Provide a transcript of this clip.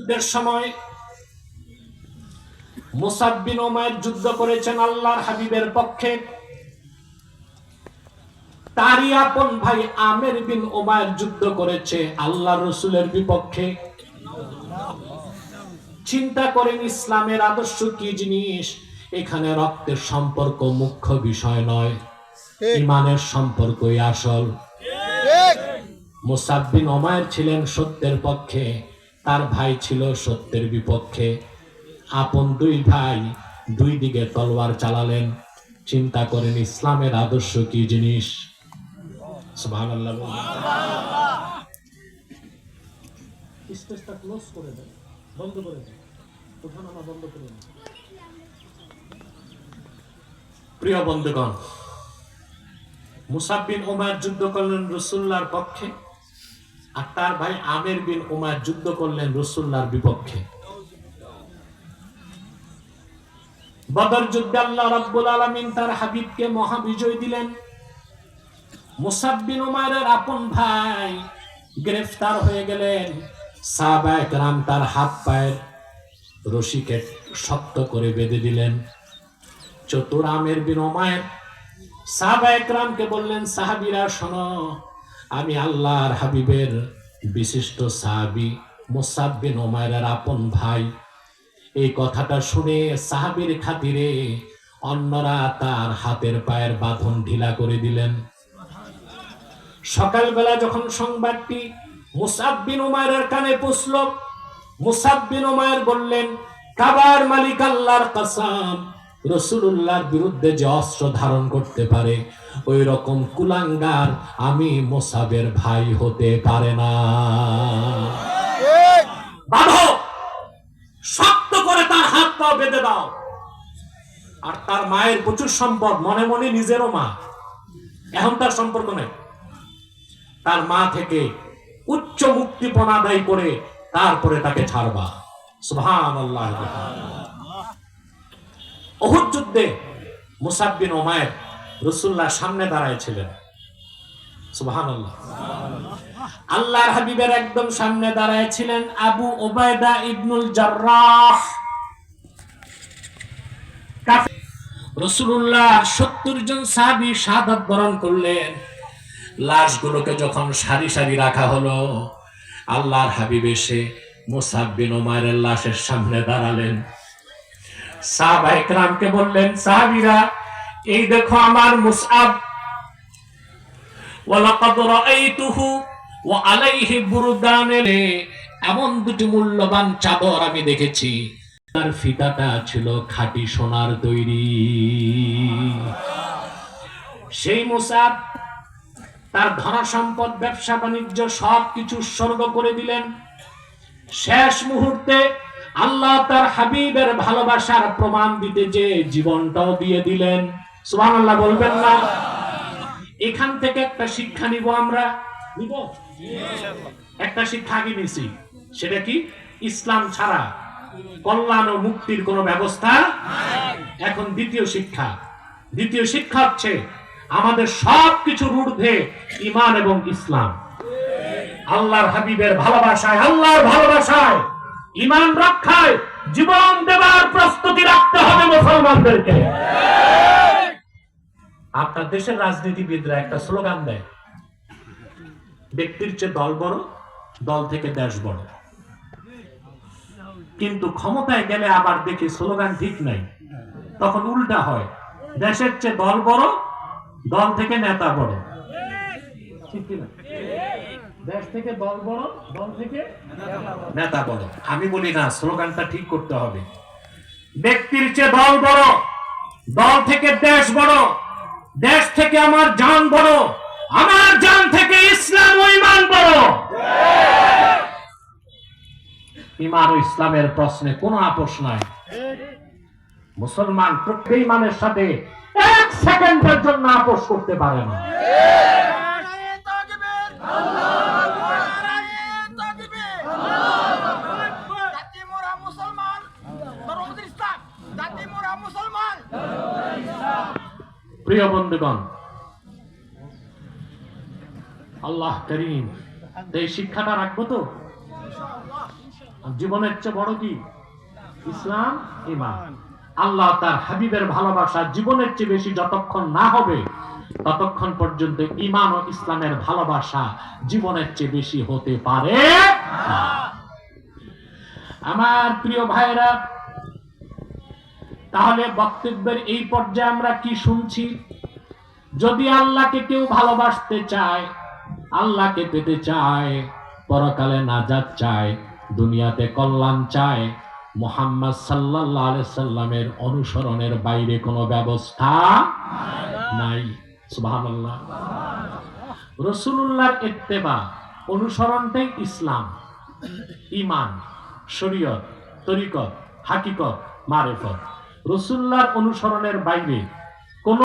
যুদ্ধের সময় মুসাব বিন উমাইর যুদ্ধ করেছেন আল্লাহর হাবিবের পক্ষে। তারই আপন ভাই আমের বিন উমাইর যুদ্ধ করেছে আল্লাহর রাসূলের বিপক্ষে। চিন্তা করেন ইসলামের আদর্শ কি জিনিস। এখানে রক্তের সম্পর্ক মুখ্য বিষয় নয়, ঈমানের সম্পর্কই আসল। মুসাব বিন উমাইর ছিলেন সত্যের পক্ষে, তার ভাই ছিল সত্যের বিপক্ষে। আপন দুই ভাই দুই দিকে তলোয়ার চালালেন। চিন্তা করেন ইসলামের আদর্শ কি জিনিস। সুবহানাল্লাহ। স্টেজটা ক্লোজ করে দেন, বন্ধ করে দেন, ওঠানামা বন্ধ করে দেন। প্রিয় বন্ধুগণ, মুসাব বিন উমাইর যুদ্ধ করলেন রাসূলুল্লাহর পক্ষে, আর তার ভাই আমের বিন উমাইর যুদ্ধ করলেন রাসূলুল্লাহর বিপক্ষে। বদর যুদ্ধে আল্লাহ রাব্বুল আলামিন তার হাবিবকে মহাবিজয় দিলেন। মুসাব বিন উমাইরের আপন ভাই গ্রেফতার হয়ে গেলেন। সাহাবায়ে কেরাম তার হাত পায়ের রশিকে শক্ত করে বেঁধে দিলেন। চতুর আমের বিন উমাইর সাহাবায়ে কেরামকে বললেন, সাহাবীরা শোনো, আমি আল্লাহর হাবিবের বিশিষ্ট সাহাবী মুসাব বিন উমাইরের আপন ভাই। এই কথাটা শুনে সাহাবীর খাতিরে অন্যরা তার হাতের পায়ের বাঁধন ঢিলা করে দিলেন। সকালবেলা যখন সংবাদটি মুসাব বিন উমাইরের কানে পৌঁছল, মুসাব বিন উমাইর বললেন, কাবার মালিক আল্লাহর কসম, রাসূলুল্লাহর বিরুদ্ধে যে অস্ত্র ধারণ করতে পারে ওই রকম কুলাঙ্গার আমি মুসাবের ভাই হতে পারে না। বাঁধো, শক্ত করে তার হাত পা বেঁধে দাও। আর তার মায়ের প্রচুর সম্পদ, মনে মনে নিজেরও মা, এখন তার সম্পর্ক নেই। তার মা থেকে উচ্চ মুক্তিপণ আদায় করে তারপরে তাকে ছাড়বা। সুবহানাল্লাহ। উহুদ যুদ্ধে মুসাব বিন উমাইর রাসূলুল্লাহর সামনে দাঁড়ায়ছিলেন। সুবহানাল্লাহ। আল্লাহর হাবিবের একদম সামনে দাঁড়ায়ছিলেন আবু উবাইদা ইবনুল জাররাহ। রাসূলুল্লাহ ৭০ জন সাহাবী শাহাদাত বরণ করলেন। লাশগুলোকে যখন সারি সারি রাখা হলো, আল্লাহর হাবিব এসে মুসাব বিন উমাইরের লাশের সামনে দাঁড়ালেন। সাহাবায়ে কেরামকে বললেন, সাহাবীরা, এই দেখো আমার মুসআব, ওয়ালাকাদ রাআইতুহু ওয়া আলাইহি বুরদান, এমন দুটি মূল্যবান চাদর আমি দেখেছি, তার ফিতাটা ছিল খাঁটি সোনার তৈরি। সেই মুসআব তার ধন সম্পদ, ব্যবসা বাণিজ্য সবকিছু উৎসর্গ করে দিলেন। শেষ মুহূর্তে আল্লাহ তার হাবিবের ভালোবাসার প্রমাণ দিতে যে জীবনটাও দিয়ে দিলেন। সুবহানাল্লাহ বলবেন না? এখান থেকে একটা শিক্ষা নিব আমরা। নিব? একটা শিক্ষা আগে নিছি, সেটা কি? ইসলাম ছাড়া কল্যাণ ও মুক্তির কোনো ব্যবস্থা নাই। এখন দ্বিতীয় শিক্ষা হচ্ছে আমাদের সবকিছুর ঊর্ধ্বে ঈমান এবং ইসলাম। আল্লাহর হাবিবের ভালোবাসায়, আল্লাহর ভালোবাসায়, ঈমান রক্ষায় জীবন দেওয়ার প্রস্তুতি রাখতে হবে মুসলমানদেরকে। আপনার দেশের রাজনীতিবিদরা একটা স্লোগান দেয়, ব্যক্তির চেয়ে দল বড়, দল থেকে দেশ বড়। কিন্তু ক্ষমতায় গেলে আবার দেখি স্লোগান ঠিক নাই, তখন উল্টা হয়, দেশের চেয়ে দল বড়, দল থেকে নেতা বড়। ঠিক কিনা? দেশ থেকে দল বড়, দল থেকে নেতা বড়। আমি বলি না, স্লোগানটা ঠিক করতে হবে। ব্যক্তির চেয়ে দল বড়, দল থেকে দেশ বড়, দেশ থেকে আমার জান বড়, আমার জান থেকে ইসলাম ও ঈমান বড়। ঈমান ও ইসলামের প্রশ্নে কোনো আপোষ নাই। মুসলমান প্রত্যেক ঈমানের সাথে এক সেকেন্ডের জন্য আপোষ করতে পারে না। প্রিয় বন্ধুগণ, আল্লাহ করিম এই শিক্ষাটা রাখবো তো? জীবনের চেয়ে বড় কি? ইসলাম, ঈমান। আল্লাহ তার হাবিবের ভালোবাসা জীবনের চেয়ে বেশি যতক্ষণ না হবে ততক্ষণ পর্যন্ত ঈমান ও ইসলামের ভালোবাসা জীবনের চেয়ে বেশি হতে পারে না। আমার প্রিয় ভাইরা, তাহলে বক্তব্যের এই পর্যায়ে আমরা কি শুনছি? যদি আল্লাহকে কেউ ভালোবাসতে চায়, আল্লাহকে পেতে চায়, পরকালে নাজাত চায়, দুনিয়াতে কল্যাণ চায়, মুহাম্মদ সাল্লাল্লাহু আলাইহি সাল্লামের অনুসরণের বাইরে কোনো ব্যবস্থা নাই। সুবহানাল্লাহ। রাসূলুল্লাহর ইত্তেবা, অনুসরণটাই ইসলাম, ঈমান, শরীয়ত, তরিকত, হাকিকত, মারিফত। রাসূলুল্লাহর অনুসরণের বাইরে